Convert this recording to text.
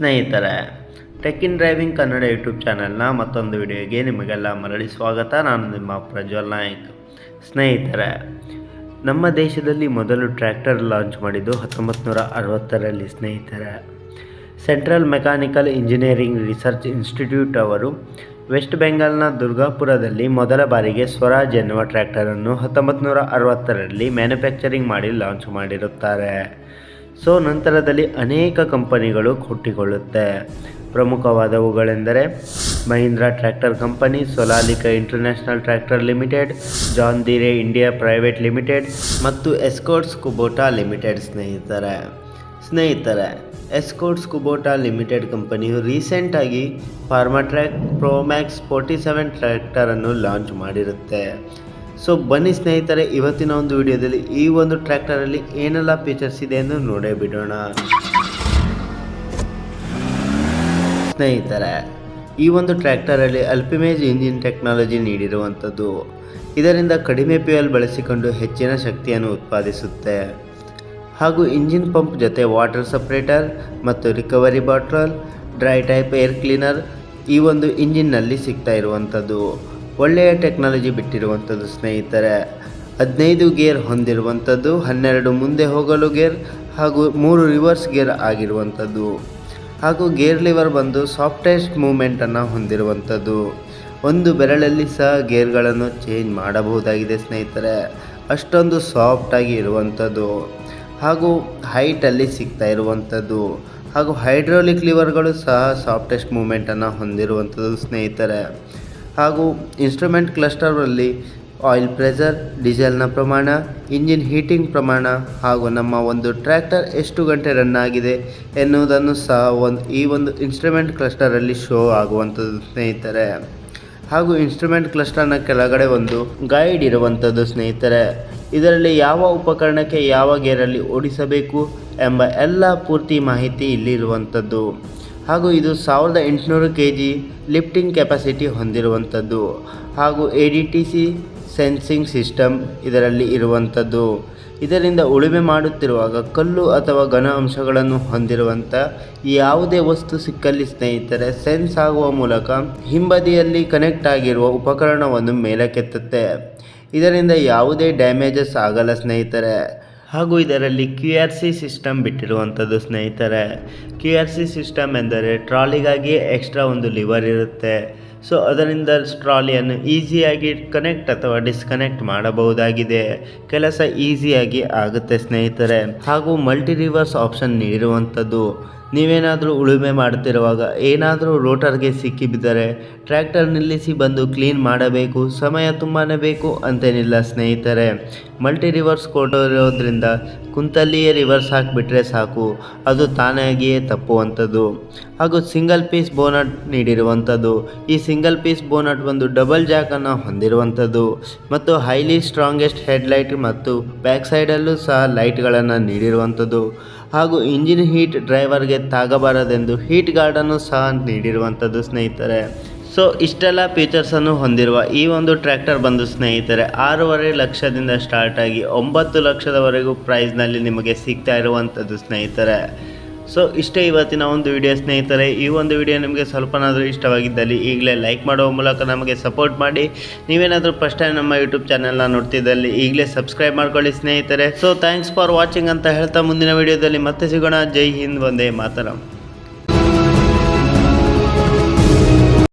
ಸ್ನೇಹಿತರೆ, tech in driving Kannada YouTube ಚಾನೆಲ್ನ ಮತ್ತೊಂದು ವಿಡಿಯೋಗೆ ನಿಮಗೆಲ್ಲ ಮರಳಿ ಸ್ವಾಗತ. ನಾನು ನಿಮ್ಮ ಪ್ರಜ್ವಲ್ ನಾಯಕ್. ಸ್ನೇಹಿತರೆ, ನಮ್ಮ ದೇಶದಲ್ಲಿ ಮೊದಲು ಟ್ರ್ಯಾಕ್ಟರ್ ಲಾಂಚ್ ಮಾಡಿದ್ದು 1960ರಲ್ಲಿ. ಸ್ನೇಹಿತರೆ, central mechanical engineering research institute ಅವರು ವೆಸ್ಟ್ ಬೆಂಗಾಲ್ನ ದುರ್ಗಾಪುರದಲ್ಲಿ ಮೊದಲ ಬಾರಿಗೆ ಸ್ವರಾಜ್ ಎನ್ನುವ ಟ್ರ್ಯಾಕ್ಟರನ್ನು 1960ರಲ್ಲಿ ಮ್ಯಾನುಫ್ಯಾಕ್ಚರಿಂಗ್ ಮಾಡಿ ಲಾಂಚ್ ಮಾಡಿರುತ್ತಾರೆ. ಸೊ ನಂತರದಲ್ಲಿ ಅನೇಕ ಕಂಪನಿಗಳು ಹುಟ್ಟಿಕೊಳ್ಳುತ್ತೆ. ಪ್ರಮುಖವಾದವುಗಳೆಂದರೆ Mahindra tractor company, Sonalika international tractor limited, John Deere India private limited ಮತ್ತು ಎಸ್ಕಾರ್ಟ್ಸ್ ಕುಬೋಟಾ ಲಿಮಿಟೆಡ್. ಸ್ನೇಹಿತರೆ, ಎಸ್ಕಾರ್ಟ್ಸ್ ಕುಬೋಟಾ ಲಿಮಿಟೆಡ್ ಕಂಪನಿಯು ರೀಸೆಂಟಾಗಿ ಫಾರ್ಮಾಟ್ರ್ಯಾಕ್ ಪ್ರೋಮ್ಯಾಕ್ಸ್ 47 ಟ್ರ್ಯಾಕ್ಟರನ್ನು ಲಾಂಚ್ ಮಾಡಿರುತ್ತೆ. ಸೊ ಬನ್ನಿ ಸ್ನೇಹಿತರೆ, ಇವತ್ತಿನ ಒಂದು ವಿಡಿಯೋದಲ್ಲಿ ಈ ಒಂದು ಟ್ರ್ಯಾಕ್ಟರಲ್ಲಿ ಏನೆಲ್ಲ ಫೀಚರ್ಸ್ ಇದೆ ಎಂದು ನೋಡೇ ಬಿಡೋಣ. ಸ್ನೇಹಿತರೆ, ಈ ಒಂದು ಟ್ರ್ಯಾಕ್ಟರಲ್ಲಿ ಅಲ್ಪಿಮೇಜ್ ಇಂಜಿನ್ ಟೆಕ್ನಾಲಜಿ ನೀಡಿರುವಂಥದ್ದು. ಇದರಿಂದ ಕಡಿಮೆ ಫ್ಯೂಯಲ್ ಬಳಸಿಕೊಂಡು ಹೆಚ್ಚಿನ ಶಕ್ತಿಯನ್ನು ಉತ್ಪಾದಿಸುತ್ತೆ. ಹಾಗೂ ಇಂಜಿನ್ ಪಂಪ್ ಜೊತೆ ವಾಟರ್ ಸಪ್ರೇಟರ್ ಮತ್ತು recovery bottle, dry type air cleaner ಈ ಒಂದು ಇಂಜಿನ್ನಲ್ಲಿ ಸಿಗ್ತಾ ಇರುವಂಥದ್ದು. ಒಳ್ಳೆಯ ಟೆಕ್ನಾಲಜಿ ಬಿಟ್ಟಿರುವಂಥದ್ದು. ಸ್ನೇಹಿತರೆ, 15 ಗೇರ್ ಹೊಂದಿರುವಂಥದ್ದು, 12 ಮುಂದೆ ಹೋಗಲು ಗೇರ್ ಹಾಗೂ 3 ರಿವರ್ಸ್ ಗೇರ್ ಆಗಿರುವಂಥದ್ದು. ಹಾಗೂ ಗೇರ್ ಲಿವರ್ ಬಂದು ಸಾಫ್ಟೆಸ್ಟ್ ಮೂಮೆಂಟನ್ನು ಹೊಂದಿರುವಂಥದ್ದು. ಒಂದು ಬೆರಳಲ್ಲಿ ಸಹ ಗೇರ್ಗಳನ್ನು ಚೇಂಜ್ ಮಾಡಬಹುದಾಗಿದೆ. ಸ್ನೇಹಿತರೆ, ಅಷ್ಟೊಂದು ಸಾಫ್ಟಾಗಿ ಇರುವಂಥದ್ದು. ಹಾಗೂ ಹೈಟಲ್ಲಿ ಸಿಗ್ತಾ ಇರುವಂಥದ್ದು. ಹಾಗೂ ಹೈಡ್ರಾಲಿಕ್ ಲಿವರ್ಗಳು ಸಹ ಸಾಫ್ಟೆಸ್ಟ್ ಮೂಮೆಂಟನ್ನು ಹೊಂದಿರುವಂಥದ್ದು. ಸ್ನೇಹಿತರೆ, ಹಾಗೂ ಇನ್ಸ್ಟ್ರೂಮೆಂಟ್ ಕ್ಲಸ್ಟರಲ್ಲಿ ಆಯಿಲ್ ಪ್ರೆಷರ್, ಡೀಸೆಲ್ನ ಪ್ರಮಾಣ, ಇಂಜಿನ್ ಹೀಟಿಂಗ್ ಪ್ರಮಾಣ ಹಾಗೂ ನಮ್ಮ ಒಂದು ಟ್ರ್ಯಾಕ್ಟರ್ ಎಷ್ಟು ಗಂಟೆ ರನ್ ಆಗಿದೆ ಎನ್ನುವುದನ್ನು ಸಹ ಈ ಒಂದು ಇನ್ಸ್ಟ್ರೂಮೆಂಟ್ ಕ್ಲಸ್ಟರಲ್ಲಿ ಶೋ ಆಗುವಂಥದ್ದು. ಸ್ನೇಹಿತರೆ, ಹಾಗೂ ಇನ್ಸ್ಟ್ರೂಮೆಂಟ್ ಕ್ಲಸ್ಟರ್ನ ಕೆಳಗಡೆ ಒಂದು ಗೈಡ್ ಇರುವಂಥದ್ದು. ಸ್ನೇಹಿತರೆ, ಇದರಲ್ಲಿ ಯಾವ ಉಪಕರಣಕ್ಕೆ ಯಾವ ಗೇರಲ್ಲಿ ಓಡಿಸಬೇಕು ಎಂಬ ಎಲ್ಲ ಪೂರ್ತಿ ಮಾಹಿತಿ ಇಲ್ಲಿ ಇರುವಂಥದ್ದು. ಹಾಗೂ ಇದು 1800 kg ಲಿಫ್ಟಿಂಗ್ ಕೆಪಾಸಿಟಿ ಹೊಂದಿರುವಂಥದ್ದು. ಹಾಗೂ ADTC ಸೆನ್ಸಿಂಗ್ ಸಿಸ್ಟಮ್ ಇದರಲ್ಲಿ ಇರುವಂಥದ್ದು. ಇದರಿಂದ ಉಳುಮೆ ಮಾಡುತ್ತಿರುವಾಗ ಕಲ್ಲು ಅಥವಾ ಘನ ಅಂಶಗಳನ್ನು ಹೊಂದಿರುವಂಥ ಯಾವುದೇ ವಸ್ತು ಸಿಕ್ಕಲ್ಲಿ ಸ್ನೇಹಿತರೆ ಸೆನ್ಸ್ ಆಗುವ ಮೂಲಕ ಹಿಂಬದಿಯಲ್ಲಿ ಕನೆಕ್ಟ್ ಆಗಿರುವ ಉಪಕರಣವನ್ನು ಮೇಲಕ್ಕೆತ್ತುತ್ತೆ. ಇದರಿಂದ ಯಾವುದೇ ಡ್ಯಾಮೇಜಸ್ ಆಗಲ್ಲ. ಸ್ನೇಹಿತರೆ, ಹಾಗೂ ಇದರಲ್ಲಿ QRC ಸಿಸ್ಟಮ್ ಬಿಟ್ಟಿರುವಂಥದ್ದು. ಸ್ನೇಹಿತರೆ, QRC ಸಿಸ್ಟಮ್ ಎಂದರೆ ಟ್ರಾಲಿಗಾಗಿ ಎಕ್ಸ್ಟ್ರಾ ಒಂದು ಲಿವರ್ ಇರುತ್ತೆ. ಸೊ ಅದರಿಂದ ಟ್ರಾಲಿಯನ್ನು ಈಸಿಯಾಗಿ ಕನೆಕ್ಟ್ ಅಥವಾ ಡಿಸ್ಕನೆಕ್ಟ್ ಮಾಡಬಹುದಾಗಿದೆ. ಕೆಲಸ ಈಸಿಯಾಗಿ ಆಗುತ್ತೆ. ಸ್ನೇಹಿತರೆ, ಹಾಗೂ ಮಲ್ಟಿ ರಿವರ್ಸ್ ಆಪ್ಷನ್ ನೀಡಿರುವಂಥದ್ದು. ನೀವೇನಾದರೂ ಉಳುಮೆ ಮಾಡುತ್ತಿರುವಾಗ ಏನಾದರೂ ರೋಟರ್ಗೆ ಸಿಕ್ಕಿಬಿದ್ದರೆ ಟ್ರ್ಯಾಕ್ಟರ್ ನಿಲ್ಲಿಸಿ ಬಂದು ಕ್ಲೀನ್ ಮಾಡಬೇಕು, ಸಮಯ ತುಂಬಾ ಬೇಕು ಅಂತೇನಿಲ್ಲ. ಸ್ನೇಹಿತರೆ, ಮಲ್ಟಿ ರಿವರ್ಸ್ ಕೊಟ್ಟಿರೋದ್ರಿಂದ ಕುಂತಲ್ಲಿಯೇ ರಿವರ್ಸ್ ಹಾಕಿಬಿಟ್ರೆ ಸಾಕು, ಅದು ತಾನಾಗಿಯೇ ತಪ್ಪುವಂಥದ್ದು. ಹಾಗೂ ಸಿಂಗಲ್ ಪೀಸ್ ಬೋನಟ್ ನೀಡಿರುವಂಥದ್ದು. ಈ ಸಿಂಗಲ್ ಪೀಸ್ ಬೋನಟ್ ಒಂದು ಡಬಲ್ ಜಾಕನ್ನು ಹೊಂದಿರುವಂಥದ್ದು ಮತ್ತು ಹೈಲಿ ಸ್ಟ್ರಾಂಗೆಸ್ಟ್ ಹೆಡ್ಲೈಟ್ ಮತ್ತು ಬ್ಯಾಕ್ ಸೈಡಲ್ಲೂ ಸಹ ಲೈಟ್ಗಳನ್ನು ನೀಡಿರುವಂಥದ್ದು. ಹಾಗೂ ಇಂಜಿನ್ ಹೀಟ್ ಡ್ರೈವರ್ಗೆ ತಾಗಬಾರದೆಂದು ಹೀಟ್ ಗಾರ್ಡನ್ನು ಸಹ ನೀಡಿರುವಂಥದ್ದು. ಸ್ನೇಹಿತರೆ, ಸೊ ಇಷ್ಟೆಲ್ಲ ಫೀಚರ್ಸನ್ನು ಹೊಂದಿರುವ ಈ ಒಂದು ಟ್ರ್ಯಾಕ್ಟರ್ ಬಂದು ಸ್ನೇಹಿತರೆ 6.5 ಲಕ್ಷದಿಂದ ಸ್ಟಾರ್ಟ್ ಆಗಿ 9 ಲಕ್ಷದವರೆಗೂ ಪ್ರೈಸ್ನಲ್ಲಿ ನಿಮಗೆ ಸಿಗ್ತಾ ಇರುವಂಥದ್ದು. ಸ್ನೇಹಿತರೆ, ಸೊ ಇಷ್ಟೇ ಇವತ್ತಿನ ಒಂದು ವಿಡಿಯೋ. ಸ್ನೇಹಿತರೆ, ಈ ಒಂದು ವಿಡಿಯೋ ನಿಮಗೆ ಸ್ವಲ್ಪನಾದರೂ ಇಷ್ಟವಾಗಿದ್ದಲ್ಲಿ ಈಗಲೇ ಲೈಕ್ ಮಾಡುವ ಮೂಲಕ ನಮಗೆ ಸಪೋರ್ಟ್ ಮಾಡಿ. ನೀವೇನಾದರೂ ಫಸ್ಟ್ ಟೈಮ್ ನಮ್ಮ ಯೂಟ್ಯೂಬ್ ಚಾನೆಲ್ನ ನೋಡ್ತಿದ್ದಲ್ಲಿ ಈಗಲೇ ಸಬ್ಸ್ಕ್ರೈಬ್ ಮಾಡ್ಕೊಳ್ಳಿ. ಸ್ನೇಹಿತರೆ, ಸೊ ಥ್ಯಾಂಕ್ಸ್ ಫಾರ್ ವಾಚಿಂಗ್ ಅಂತ ಹೇಳ್ತಾ ಮುಂದಿನ ವಿಡಿಯೋದಲ್ಲಿ ಮತ್ತೆ ಸಿಗೋಣ. ಜೈ ಹಿಂದ್, ವಂದೇ ಮಾತರಂ.